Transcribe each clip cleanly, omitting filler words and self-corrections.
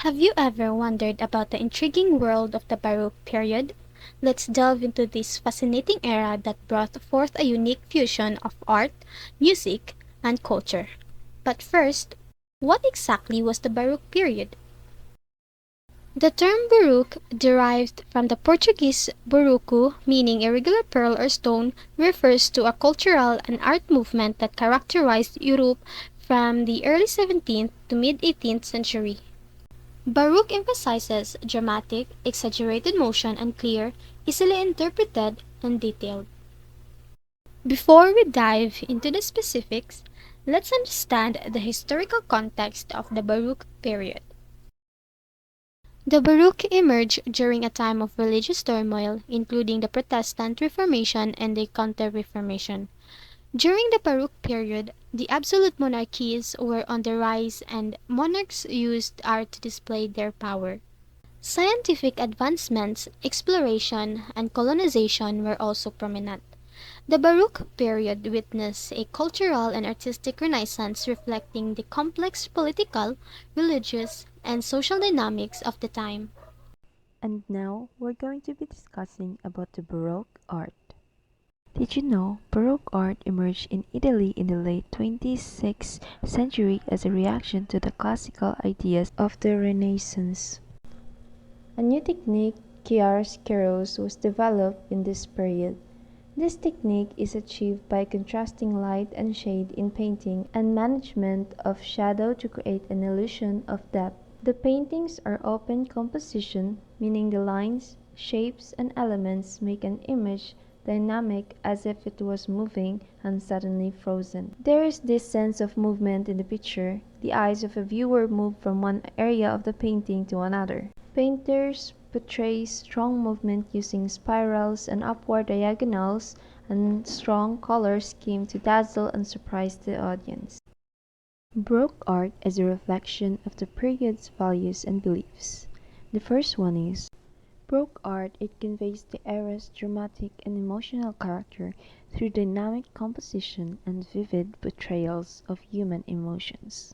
Have you ever wondered about the intriguing world of the Baroque period? Let's delve into this fascinating era that brought forth a unique fusion of art, music, and culture. But first, what exactly was the Baroque period? The term Baroque, derived from the Portuguese "buraco", meaning irregular pearl or stone, refers to a cultural and art movement that characterized Europe from the early 17th to mid-18th century. Baroque emphasizes dramatic, exaggerated motion and clear, easily interpreted, and detailed. Before we dive into the specifics, let's understand the historical context of the Baroque period. The Baroque emerged during a time of religious turmoil, including the Protestant Reformation and the Counter-Reformation. During the Baroque period, the absolute monarchies were on the rise and monarchs used art to display their power. Scientific advancements, exploration, and colonization were also prominent. The Baroque period witnessed a cultural and artistic renaissance reflecting the complex political, religious, and social dynamics of the time. And now we're going to be discussing about the Baroque art. Did you know Baroque art emerged in Italy in the late 26th century as a reaction to the classical ideas of the Renaissance? A new technique, chiaroscuro, was developed in this period. This technique is achieved by contrasting light and shade in painting and management of shadow to create an illusion of depth. The paintings are open composition, meaning the lines, shapes, and elements make an image dynamic as if it was moving and suddenly frozen. There is this sense of movement in the picture. The eyes of a viewer move from one area of the painting to another. Painters portray strong movement using spirals and upward diagonals and strong color scheme to dazzle and surprise the audience. Baroque art is a reflection of the period's values and beliefs. The first one is Baroque art. It conveys the era's dramatic and emotional character through dynamic composition and vivid portrayals of human emotions.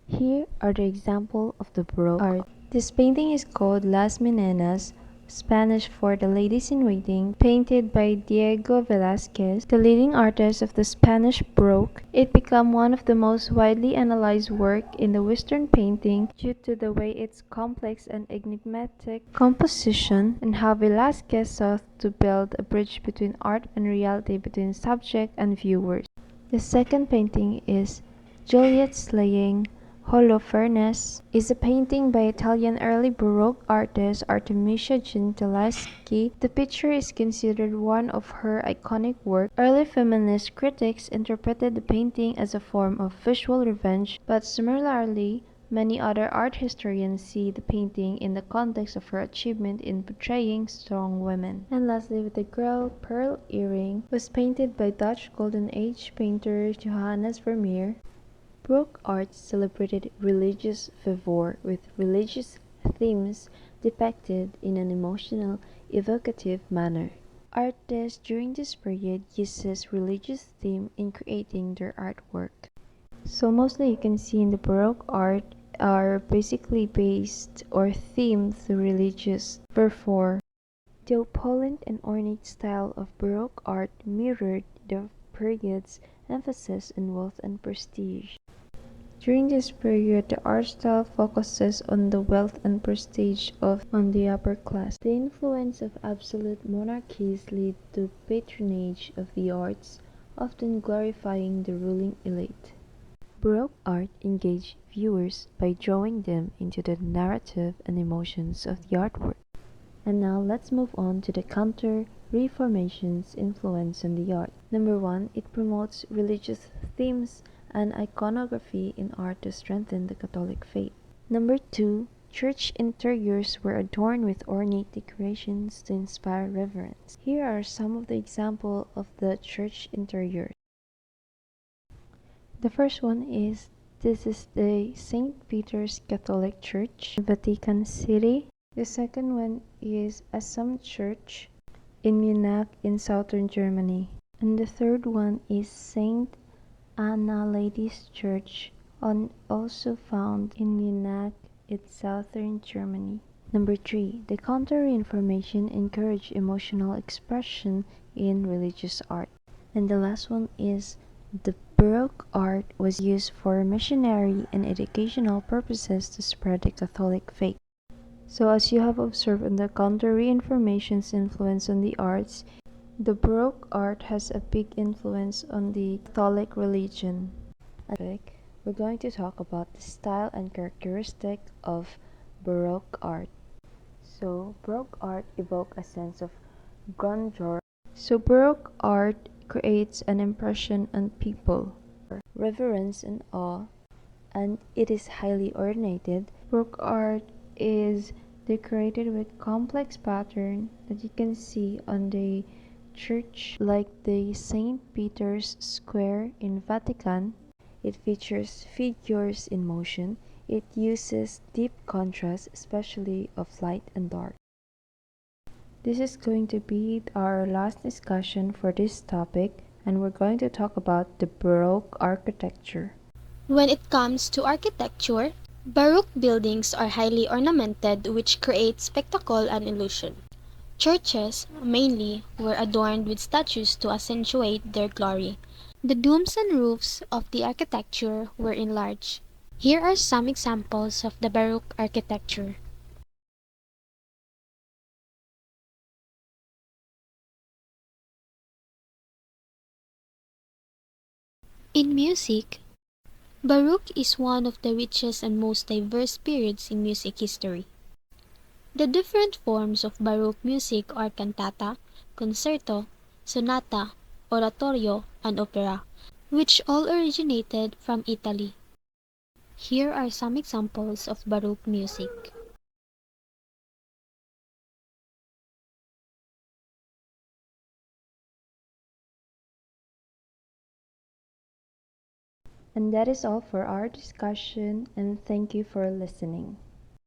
Here are the examples of the Baroque art. This painting is called Las Menenas, Spanish for the Ladies in Waiting, painted by Diego Velázquez, the leading artist of the Spanish Baroque. It became one of the most widely analyzed works in the Western painting due to the way its complex and enigmatic composition and how Velázquez sought to build a bridge between art and reality between subject and viewers. The second painting is Juliet Slaying Holofernes is a painting by Italian early Baroque artist Artemisia Gentileschi. The picture is considered one of her iconic works. Early feminist critics interpreted the painting as a form of visual revenge, but similarly, many other art historians see the painting in the context of her achievement in portraying strong women. And lastly, with the Girl Pearl Earring was painted by Dutch Golden Age painter Johannes Vermeer. Baroque art celebrated religious fervor with religious themes depicted in an emotional, evocative manner. Artists during this period uses religious theme in creating their artwork. So mostly you can see in the Baroque art are basically based or themed to religious fervor. The opulent and ornate style of Baroque art mirrored the period's emphasis on wealth and prestige. During this period, the art style focuses on the wealth and prestige of on the upper class. The influence of absolute monarchies led to patronage of the arts, often glorifying the ruling elite. Baroque art engaged viewers by drawing them into the narrative and emotions of the artwork. And now let's move on to the Counter-Reformation's influence on the art. Number one, it promotes religious themes and iconography in art to strengthen the Catholic faith. Number two, church interiors were adorned with ornate decorations to inspire reverence. Here are some of the examples of the church interiors. The first one is this is the St. Peter's Catholic Church, Vatican City. The second one is Assam Church in Munich in southern Germany. And the third one is St. Anna Ladies Church, also found in Munich, It's southern Germany. Number 3. The Counter-Reformation encouraged emotional expression in religious art. And the last one is the Baroque art was used for missionary and educational purposes to spread the Catholic faith. So as you have observed on the Counter-Reformation's influence on the arts, the Baroque art has a big influence on the Catholic religion. We're going to talk about the style and characteristic of Baroque art. So, Baroque art evokes a sense of grandeur. So, Baroque art creates an impression on people, reverence and awe, and it is highly ornate. Baroque art is decorated with complex pattern that you can see on the church like the St. Peter's Square in Vatican. It features figures in motion. It uses deep contrast, especially of light and dark. This is going to be our last discussion for this topic, and we're going to talk about the Baroque architecture. When it comes to architecture, Baroque buildings are highly ornamented, which creates spectacle and illusion. Churches, mainly, were adorned with statues to accentuate their glory. The domes and roofs of the architecture were enlarged. Here are some examples of the Baroque architecture. In music, Baroque is one of the richest and most diverse periods in music history. The different forms of Baroque music are cantata, concerto, sonata, oratorio, and opera, which all originated from Italy. Here are some examples of Baroque music. And that is all for our discussion, and thank you for listening.